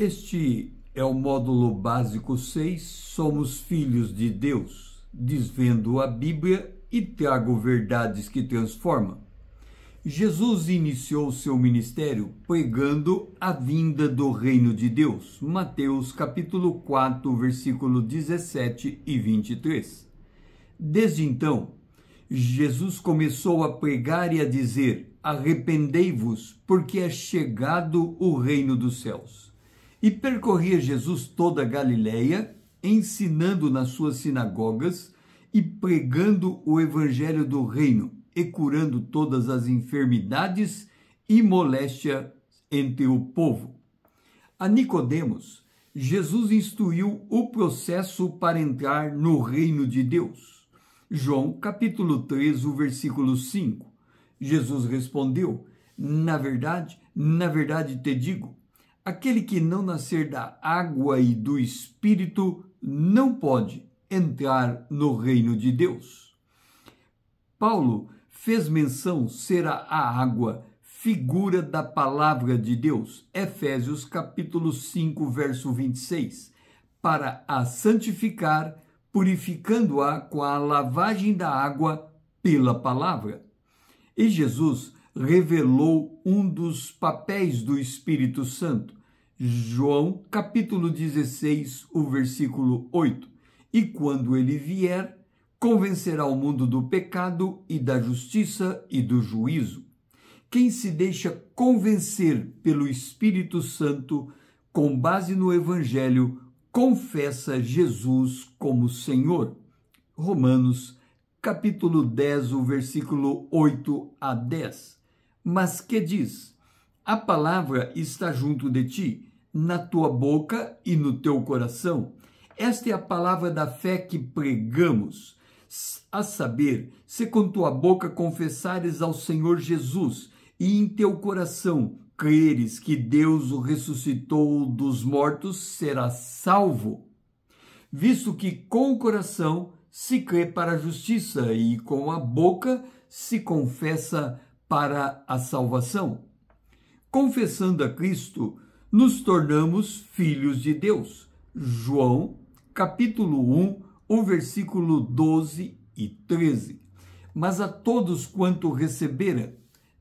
Este é o módulo básico 6, Somos Filhos de Deus, desvendo a Bíblia e trago verdades que transformam. Jesus iniciou seu ministério pregando a vinda do reino de Deus, Mateus capítulo 4, versículo 17 e 23. Desde então, Jesus começou a pregar e a dizer: arrependei-vos, porque é chegado o reino dos céus. E percorria Jesus toda a Galileia, ensinando nas suas sinagogas e pregando o evangelho do reino, e curando todas as enfermidades e moléstia entre o povo. A Nicodemos, Jesus instruiu o processo para entrar no reino de Deus. João capítulo 3, o versículo 5. Jesus respondeu: na verdade te digo, aquele que não nascer da água e do Espírito não pode entrar no reino de Deus. Paulo fez menção ser a água, figura da palavra de Deus, Efésios capítulo 5, verso 26, para a santificar, purificando-a com a lavagem da água pela palavra. E Jesus revelou um dos papéis do Espírito Santo, João capítulo 16, o versículo 8. E quando ele vier, convencerá o mundo do pecado e da justiça e do juízo. Quem se deixa convencer pelo Espírito Santo, com base no Evangelho, confessa Jesus como Senhor. Romanos capítulo 10, o versículo 8 a 10. Mas que diz? A palavra está junto de ti, na tua boca e no teu coração. Esta é a palavra da fé que pregamos, a saber, se com tua boca confessares ao Senhor Jesus e em teu coração creres que Deus o ressuscitou dos mortos, serás salvo. Visto que com o coração se crê para a justiça e com a boca se confessa para a salvação. Confessando a Cristo, nos tornamos filhos de Deus. João capítulo 1, o versículo 12 e 13. Mas a todos quanto receberam,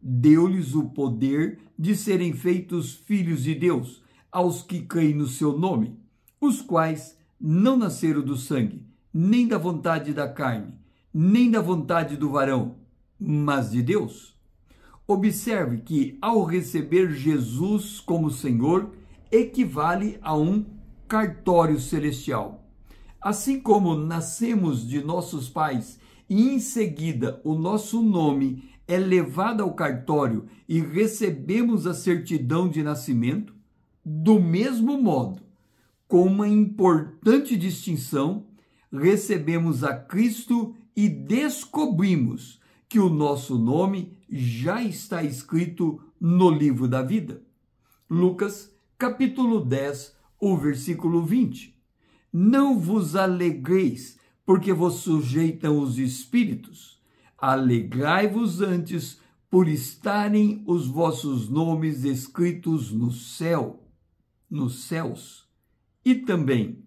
deu-lhes o poder de serem feitos filhos de Deus, aos que creem no seu nome, os quais não nasceram do sangue, nem da vontade da carne, nem da vontade do varão, mas de Deus. Observe que, ao receber Jesus como Senhor, equivale a um cartório celestial. Assim como nascemos de nossos pais e em seguida o nosso nome é levado ao cartório e recebemos a certidão de nascimento, do mesmo modo, com uma importante distinção, recebemos a Cristo e descobrimos que o nosso nome já está escrito no livro da vida. Lucas capítulo 10, o versículo 20. Não vos alegreis, porque vos sujeitam os espíritos. Alegrai-vos antes por estarem os vossos nomes escritos no céu, nos céus. E também,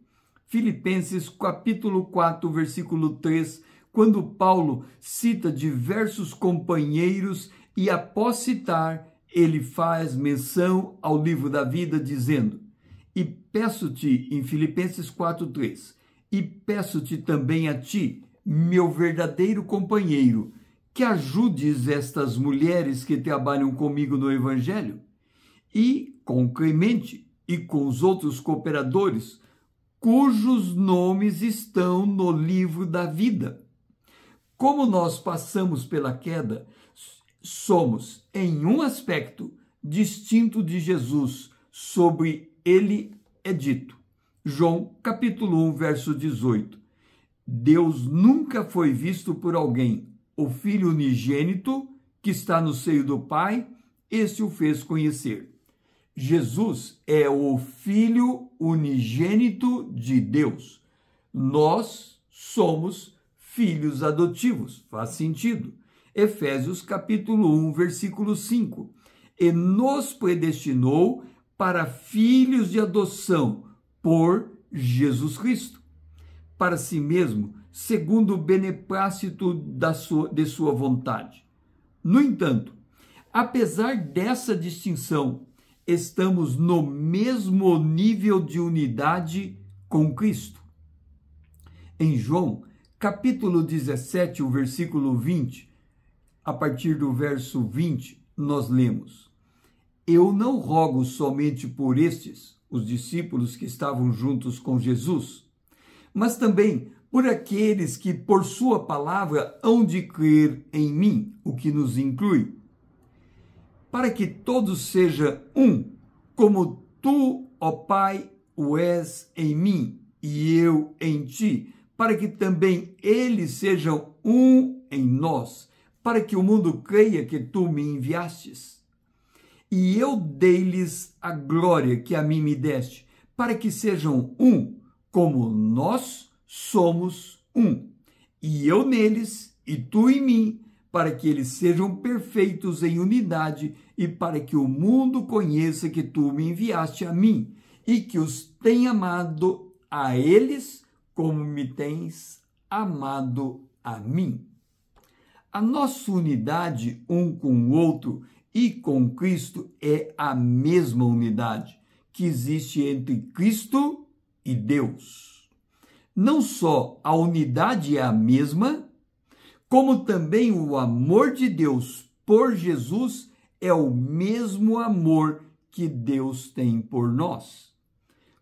Filipenses capítulo 4, versículo 3, quando Paulo cita diversos companheiros e após citar, ele faz menção ao livro da vida, dizendo: e peço-te, em Filipenses 4:3, e peço-te também a ti, meu verdadeiro companheiro, que ajudes estas mulheres que trabalham comigo no Evangelho, e com Clemente e com os outros cooperadores, cujos nomes estão no livro da vida. Como nós passamos pela queda, somos, em um aspecto, distinto de Jesus, sobre ele é dito. João capítulo 1, verso 18. Deus nunca foi visto por alguém. O Filho unigênito, que está no seio do Pai, esse o fez conhecer. Jesus é o Filho unigênito de Deus. Nós somos filhos adotivos. Faz sentido. Efésios capítulo 1, versículo 5. E nos predestinou para filhos de adoção por Jesus Cristo, para si mesmo, segundo o beneplácito de sua vontade. No entanto, apesar dessa distinção, estamos no mesmo nível de unidade com Cristo. Em João, capítulo 17, o versículo 20, a partir do verso 20, nós lemos: Eu não rogo somente por estes, os discípulos que estavam juntos com Jesus, mas também por aqueles que, por sua palavra, hão de crer em mim, o que nos inclui, para que todos sejam um, como tu, ó Pai, o és em mim e eu em ti, para que também eles sejam um em nós, para que o mundo creia que tu me enviastes. E eu dei-lhes a glória que a mim me deste, para que sejam um, como nós somos um. E eu neles, e tu em mim, para que eles sejam perfeitos em unidade, e para que o mundo conheça que tu me enviaste a mim, e que os tenha amado a eles, como me tens amado a mim. A nossa unidade um com o outro e com Cristo é a mesma unidade que existe entre Cristo e Deus. Não só a unidade é a mesma, como também o amor de Deus por Jesus é o mesmo amor que Deus tem por nós.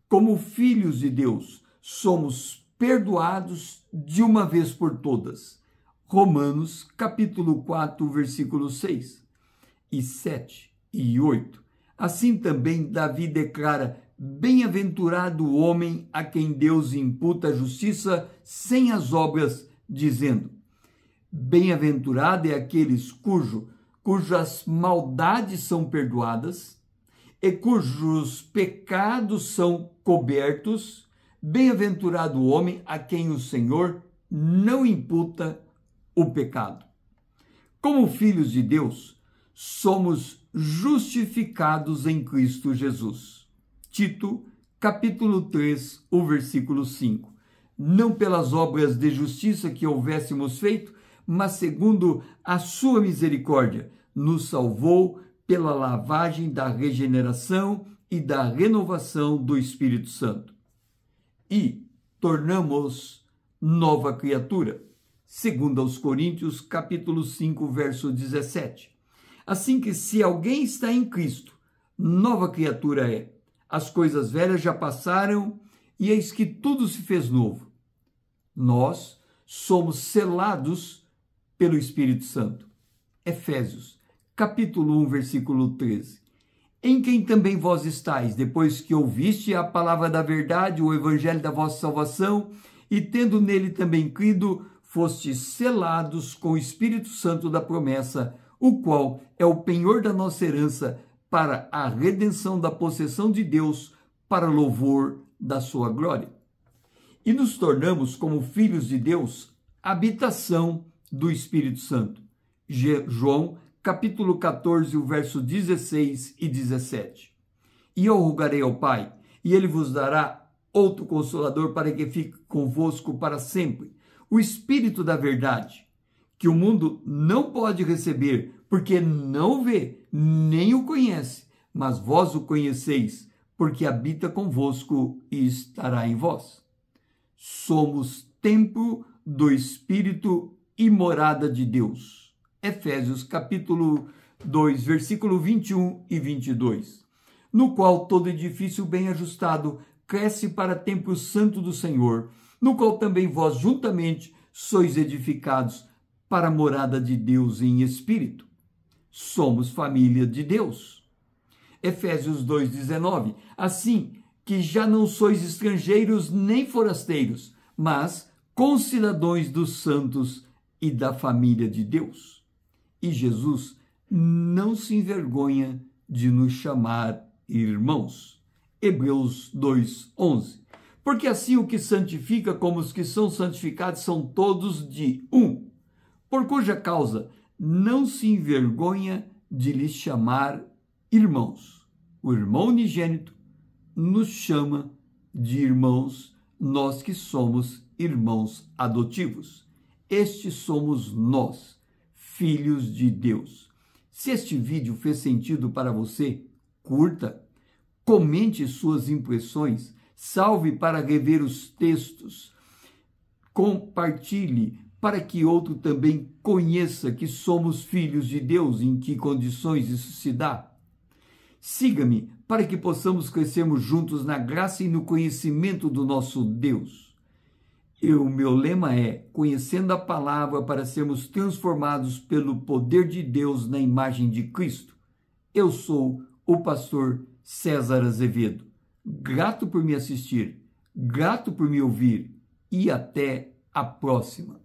Como filhos de Deus, somos perdoados de uma vez por todas. Romanos, capítulo 4, versículos 6 e 7 e 8. Assim também Davi declara: bem-aventurado o homem a quem Deus imputa a justiça sem as obras, dizendo: bem-aventurado é aqueles cujas maldades são perdoadas e cujos pecados são cobertos. Bem-aventurado o homem a quem o Senhor não imputa o pecado. Como filhos de Deus, somos justificados em Cristo Jesus. Tito, capítulo 3, o versículo 5. Não pelas obras de justiça que houvéssemos feito, mas segundo a sua misericórdia, nos salvou pela lavagem da regeneração e da renovação do Espírito Santo. E tornamos nova criatura. Segundo aos Coríntios, capítulo 5, verso 17. Assim que se alguém está em Cristo, nova criatura é. As coisas velhas já passaram e eis que tudo se fez novo. Nós somos selados pelo Espírito Santo. Efésios, capítulo 1, versículo 13. Em quem também vós estáis, depois que ouviste a palavra da verdade, o evangelho da vossa salvação, e tendo nele também crido, fostes selados com o Espírito Santo da promessa, o qual é o penhor da nossa herança para a redenção da possessão de Deus, para louvor da sua glória. E nos tornamos, como filhos de Deus, habitação do Espírito Santo. João, capítulo 14, o verso 16 e 17. E eu rogarei ao Pai, e ele vos dará outro Consolador para que fique convosco para sempre, o Espírito da verdade, que o mundo não pode receber, porque não o vê, nem o conhece, mas vós o conheceis, porque habita convosco e estará em vós. Somos templo do Espírito e morada de Deus. Efésios capítulo 2, versículo 21 e 22. No qual todo edifício bem ajustado cresce para templo santo do Senhor, no qual também vós juntamente sois edificados para a morada de Deus em espírito. Somos família de Deus. Efésios 2,19. Assim que já não sois estrangeiros nem forasteiros, mas concidadãos dos santos e da família de Deus. E Jesus não se envergonha de nos chamar irmãos. Hebreus 2:11. Porque assim o que santifica como os que são santificados são todos de um, por cuja causa não se envergonha de lhes chamar irmãos. o irmão unigênito nos chama de irmãos, nós que somos irmãos adotivos. Estes somos nós, filhos de Deus. Se este vídeo fez sentido para você, curta, comente suas impressões, salve para rever os textos, compartilhe para que outro também conheça que somos filhos de Deus, em que condições isso se dá. Siga-me para que possamos crescermos juntos na graça e no conhecimento do nosso Deus. O meu lema é: conhecendo a palavra para sermos transformados pelo poder de Deus na imagem de Cristo. Eu sou o pastor César Azevedo. Grato por me assistir, grato por me ouvir e até a próxima.